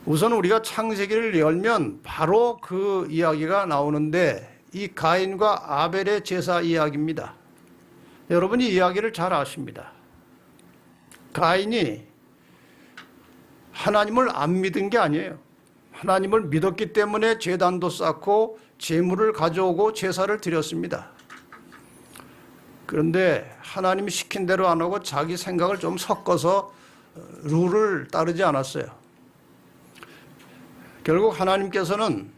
우선 우리가 창세기를 열면 바로 그 이야기가 나오는데 이 가인과 아벨의 제사 이야기입니다. 여러분이 이야기를 잘 아십니다. 가인이 하나님을 안 믿은 게 아니에요. 하나님을 믿었기 때문에 제단도 쌓고 제물을 가져오고 제사를 드렸습니다. 그런데 하나님이 시킨 대로 안 하고 자기 생각을 좀 섞어서 룰을 따르지 않았어요. 결국 하나님께서는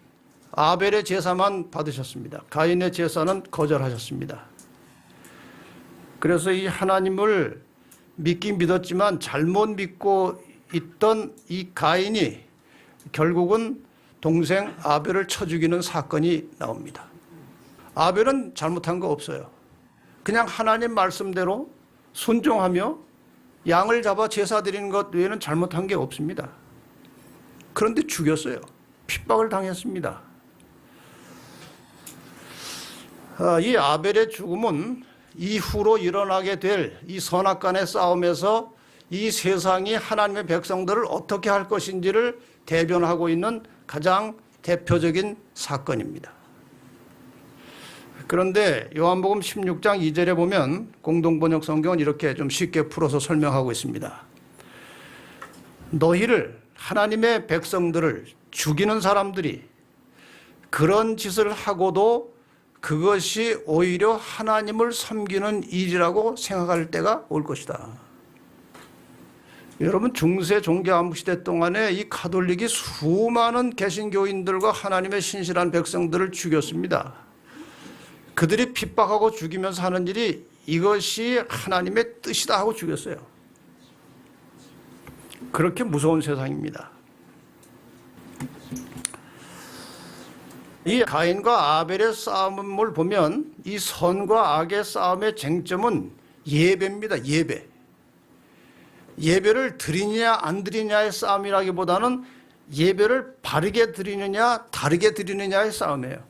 아벨의 제사만 받으셨습니다. 가인의 제사는 거절하셨습니다. 그래서 이 하나님을 믿긴 믿었지만 잘못 믿고 있던 이 가인이 결국은 동생 아벨을 쳐 죽이는 사건이 나옵니다. 아벨은 잘못한 거 없어요. 그냥 하나님 말씀대로 순종하며 양을 잡아 제사 드리는 것 외에는 잘못한 게 없습니다. 그런데 죽였어요. 핍박을 당했습니다. 이 아벨의 죽음은 이후로 일어나게 될 이 선악간의 싸움에서 이 세상이 하나님의 백성들을 어떻게 할 것인지를 대변하고 있는 가장 대표적인 사건입니다. 그런데 요한복음 16장 2절에 보면 공동번역 성경은 이렇게 좀 쉽게 풀어서 설명하고 있습니다. 너희를 하나님의 백성들을 죽이는 사람들이 그런 짓을 하고도 그것이 오히려 하나님을 섬기는 일이라고 생각할 때가 올 것이다. 여러분, 중세 종교안부 시대 동안에 이 가톨릭이 수많은 개신교인들과 하나님의 신실한 백성들을 죽였습니다. 그들이 핍박하고 죽이면서 하는 일이 이것이 하나님의 뜻이다 하고 죽였어요. 그렇게 무서운 세상입니다. 이 가인과 아벨의 싸움을 보면 이 선과 악의 싸움의 쟁점은 예배입니다. 예배를 드리냐 안 드리냐의 싸움이라기보다는 예배를 바르게 드리느냐 다르게 드리느냐의 싸움이에요.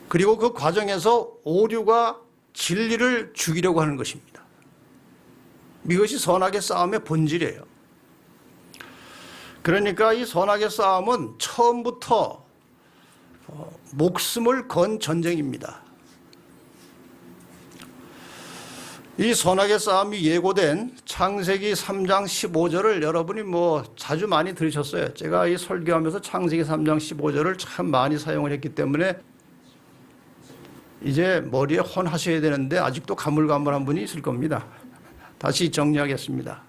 그리고 그 과정에서 오류가 진리를 죽이려고 하는 것입니다. 이것이 선악의 싸움의 본질이에요. 그러니까 이 선악의 싸움은 처음부터 목숨을 건 전쟁입니다. 이 선악의 싸움이 예고된 창세기 3장 15절을 여러분이 자주 많이 들으셨어요. 제가 이 설교하면서 창세기 3장 15절을 참 많이 사용을 했기 때문에 이제 머리에 혼하셔야 되는데 아직도 가물가물한 분이 있을 겁니다. 다시 정리하겠습니다.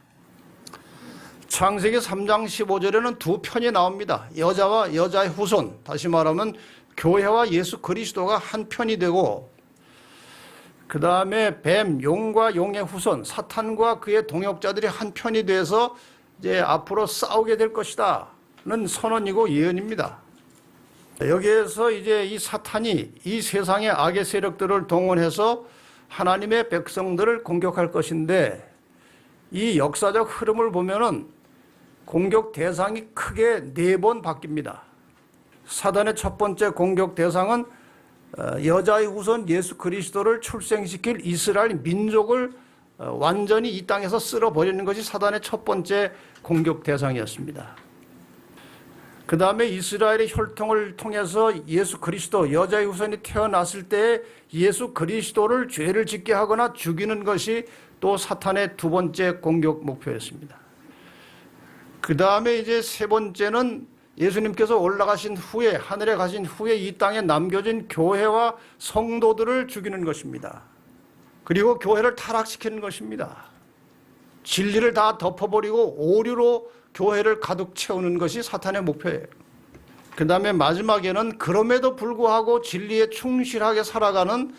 창세기 3장 15절에는 두 편이 나옵니다. 여자와 여자의 후손, 다시 말하면 교회와 예수 그리스도가 한 편이 되고, 그 다음에 뱀, 용과 용의 후손, 사탄과 그의 동역자들이 한 편이 돼서 이제 앞으로 싸우게 될 것이다는 선언이고 예언입니다. 여기에서 이제 이 사탄이 이 세상의 악의 세력들을 동원해서 하나님의 백성들을 공격할 것인데, 이 역사적 흐름을 보면은 공격 대상이 크게 4번 바뀝니다. 사단의 첫 번째 공격 대상은 여자의 후손 예수 그리스도를 출생시킬 이스라엘 민족을 완전히 이 땅에서 쓸어버리는 것이 사단의 첫 번째 공격 대상이었습니다. 그 다음에 이스라엘의 혈통을 통해서 예수 그리스도, 여자의 후손이 태어났을 때 예수 그리스도를 죄를 짓게 하거나 죽이는 것이 또 사탄의 두 번째 공격 목표였습니다. 그 다음에 이제 세 번째는 예수님께서 올라가신 후에, 하늘에 가신 후에 이 땅에 남겨진 교회와 성도들을 죽이는 것입니다. 그리고 교회를 타락시키는 것입니다. 진리를 다 덮어버리고 오류로 교회를 가득 채우는 것이 사탄의 목표예요. 그 다음에 마지막에는 그럼에도 불구하고 진리에 충실하게 살아가는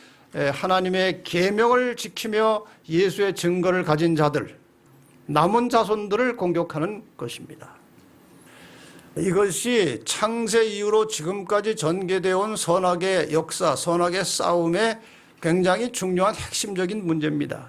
하나님의 계명을 지키며 예수의 증거를 가진 자들, 남은 자손들을 공격하는 것입니다. 이것이 창세 이후로 지금까지 전개되어 온 선악의 역사, 선악의 싸움의 굉장히 중요한 핵심적인 문제입니다.